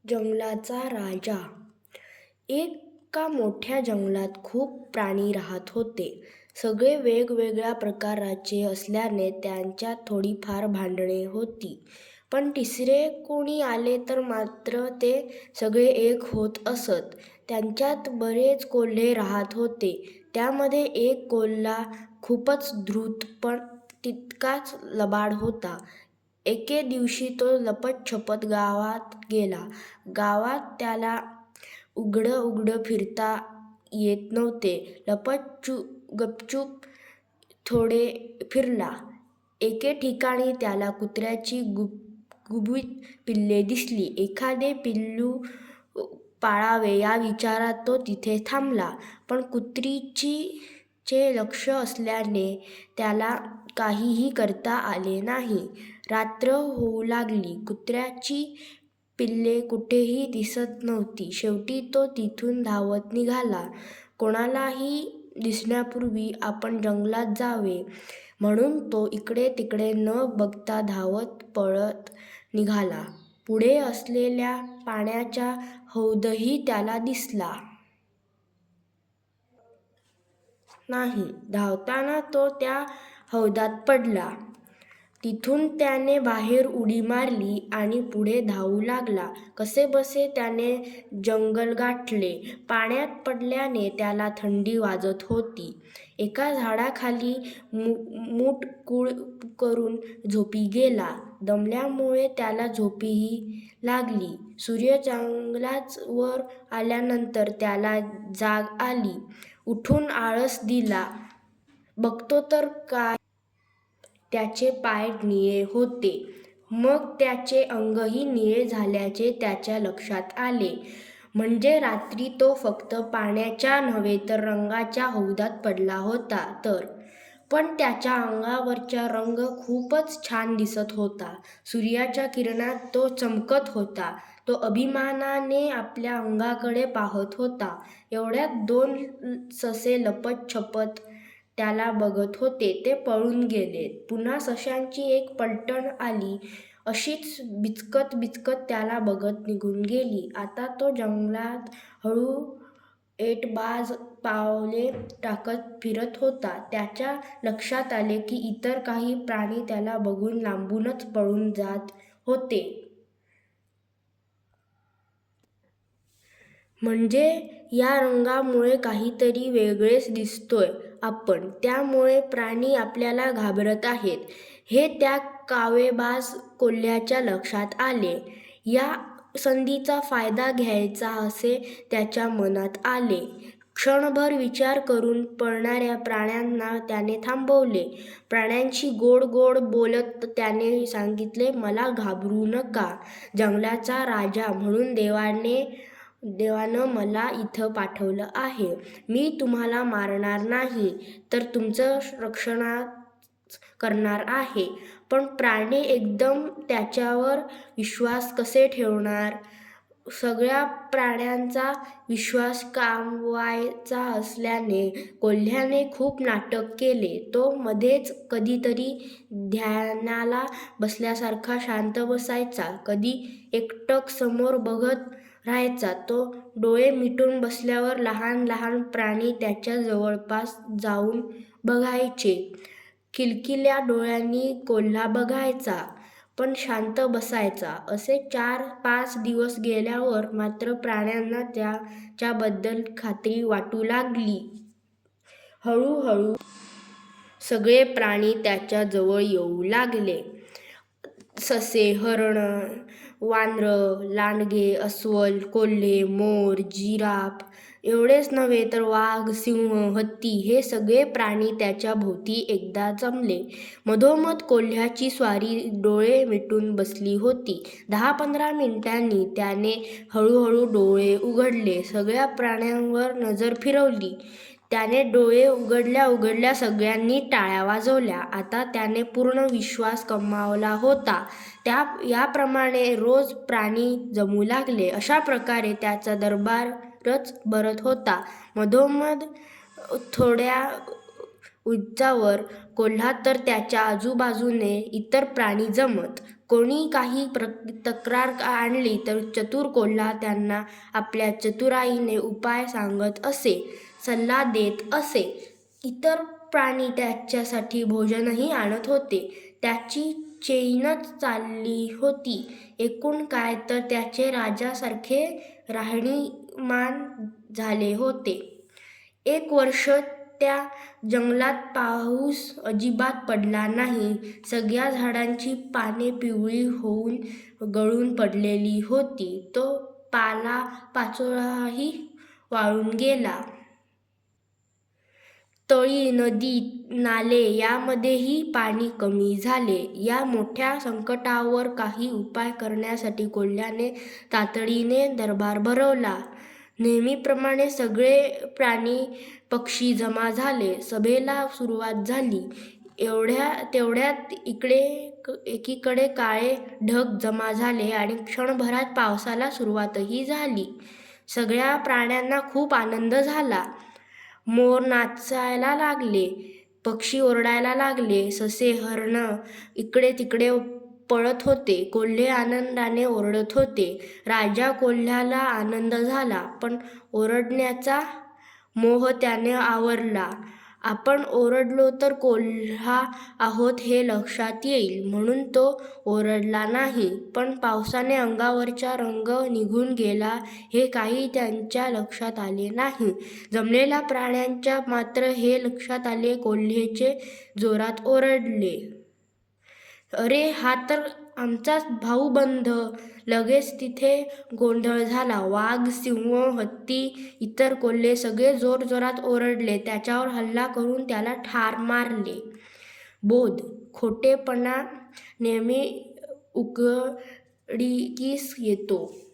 जंगलाचा राजा. एका मोठ्या जंगलात खूप प्राणी राहत होते. सगळे वेगवेगळ्या प्रकारचे असल्याने त्यांच्यात थोडीफार भांडणे होती. पण तिसरे कोणी आले तर मात्र ते सगळे एक होत असत. त्यांच्यात बरेच कोल्हे राहत होते. त्यामध्ये एक कोल्हा खूपच धूर्त पण तितकाच लबाड होता. एके दिवशी तो लपत-छपत गावात गेला. गावात त्याला उघडं फिरता येत नव्हते. गपचूप थोडे फिरला. एके ठिकाणी त्याला कुत्र्याची गुबगुबीत पिल्ले दिसली. एखादे पिल्लू पाळावे या विचारात तो तिथे थांबला. पण कुत्रीचे लक्ष असल्याने त्याला काहीही करता आले नाही. रात्र होऊ लागली. कुत्र्याची पिल्ले कुठेही दिसत नव्हती. शेवटी तो तिथून धावत निघाला. कोणालाही दिसण्यापूर्वी आपण जंगलात जावे म्हणून तो इकडे तिकडे न बघता धावत पळत निघाला. पुढे असलेला पाण्याचा हौदही त्याला दिसला नाही. धावताना तो त्या हौदात पडला. तिथून त्याने बाहेर उडी मारली आणि पुढे धावू लागला. कसेबसे त्याने जंगल गाठले. पाण्यात पडल्याने त्याला थंडी वाजत होती. एका झाडाखाली मुटकुळ करून झोपी गेला. दमल्यामुळे त्याला झोपही लागली. सूर्य चांगलाच वर आल्यानंतर त्याला जाग आली. उठून आळस दिला. बघतो तर काय, त्याचे पाय निळे होते. मग त्याचे अंगही निळे झाल्याचे त्याच्या लक्षात आले. म्हणजे रात्री तो फक्त पाण्याच्या नव्हे तर रंगाच्या हौदात पडला होता तर. पण त्याच्या अंगावरचा रंग खूपच छान दिसत होता. सूर्याच्या किरणात तो चमकत होता. तो अभिमानाने आपल्या अंगाकडे पाहत होता. एवढ्यात 2 ससे लपत-छपत त्याला बघत होते. ते पळून गेले. पुन्हा सशांची एक पलटण आली. अशीच बिचकत त्याला बघत निघून गेली. आता तो जंगलात हळू ऐटबाज पावले टाकत फिरत होता. त्याच्या लक्षात आले की इतर काही प्राणी त्याला बघून लांबूनच पळून जात होते. म्हणजे या रंगामुळे काहीतरी वेगळेच दिसतोय आपण, त्यामुळे प्राणी आपल्याला घाबरत आहेत, हे त्या कावेबाज कोल्ह्याच्या लक्षात आले. या संधीचा फायदा घ्यायचा असे त्याच्या मनात आले. क्षणभर विचार करून पळणाऱ्या प्राण्यांना त्याने थांबवले. प्राण्यांशी गोड गोड बोलत त्याने सांगितले, मला घाबरू नका. जंगलाचा राजा म्हणून देवानं मला इथं पाठवलं आहे. मी तुम्हाला मारणार नाही तर तुमचं रक्षण करणार आहे. पण प्राणी एकदम त्याच्यावर विश्वास कसे ठेवणार? सगळ्या प्राण्यांचा विश्वास कामवायचा असल्याने कोल्ह्याने खूप नाटक केले. तो मध्येच कधीतरी ध्यानाला बसल्यासारखा शांत बसायचा, कधी एकटक समोर बघत राहायचा. तो डोळे मिटून बसल्यावर लहान लहान प्राणी त्याच्या जवळपास जाऊन बघायचे. किलकिल्या डोळ्यांनी कोल्हा बघायचा पण शांत बसायचा. असे 4-5 दिवस गेल्यावर मात्र प्राण्यांना त्याच्याबद्दल खात्री वाटू लागली. हळूहळू सगळे प्राणी त्याच्या जवळ येऊ लागले. ससे, हरणं, वानरं, लांडगे, अस्वल, कोल्हे, मोर, जिराफ एवढेच नव्हे तर वाघ, सिंह, हत्ती हे सगळे प्राणी त्याच्या भोवती एकदा जमले. मधोमध कोल्ह्याची स्वारी डोळे मिटून बसली होती. 10-15 मिनिटांनी त्याने हळूहळू डोळे उघडले. सगळ्या प्राण्यांवर नजर फिरवली. त्याने डोळे उघडल्या सगळ्यांनी टाळ्या वाजवल्या. आता त्याने पूर्ण विश्वास गमावला होता. याप्रमाणे रोज प्राणी जमू लागले. अशा प्रकारे त्याचा दरबारच भरत होता. मधोमध थोड्या उंचावर कोल्हा तर त्याच्या आजूबाजूने इतर प्राणी जमत. कोणी काही तक्रार आणली तर चतुर कोल्हा त्यांना आपल्या चतुराईने उपाय सांगत असे, सल्ला देत असे. इतर प्राणी त्याच्यासाठी भोजनही आणत होते. त्याची चैनच चालली होती. एकूण काय तर त्याचे राजासारखे राहणीमान झाले होते. एक वर्ष त्या जंगलात पाऊस अजिबात पडला नाही. सगळ्या झाडांची पाने पिवळी होऊन गळून पडलेली होती. तो पालापाचोळाही वाळून गेला. तळी, नदी, नाले यामध्येही पाणी कमी झाले. या मोठ्या संकटावर काही उपाय करण्यासाठी कोल्ह्याने तातडीने दरबार भरवला. नेहमीप्रमाणे सगळे प्राणी पक्षी जमा झाले. सभेला सुरुवात झाली. तेवढ्यात एकीकडे काळे ढग जमा झाले आणि क्षणभरात पावसाला सुरुवातही झाली. सगळ्या प्राण्यांना खूप आनंद झाला. मोर नाचायला लागले, पक्षी ओरडायला लागले, ससे हरणं इकडे तिकडे पळत होते. कोल्हे आनंदाने ओरडत होते. राजा कोल्ह्याला आनंद झाला, पण ओरडण्याचा मोह त्याने आवरला. आपण ओरडलो तर कोल्हा आहोत हे लक्षात येईल म्हणून तो ओरडला नाही. पण पावसाने अंगावरचा रंग निघून गेला हे काही त्यांच्या लक्षात आले नाही. जमलेल्या प्राण्यांच्या मात्र हे लक्षात आले. कोल्हेचे जोरात ओरडले, "अरे, हा तर आमचाच भाऊबंद!" लगेच तिथे गोंधळ झाला. वाघ, सिंह, हत्ती, इतर कोल्हे सगळे जोरजोरात ओरडले. त्याच्यावर हल्ला करून त्याला ठार मारले. बोध, खोटेपणा नेहमी उघडकीस येतो.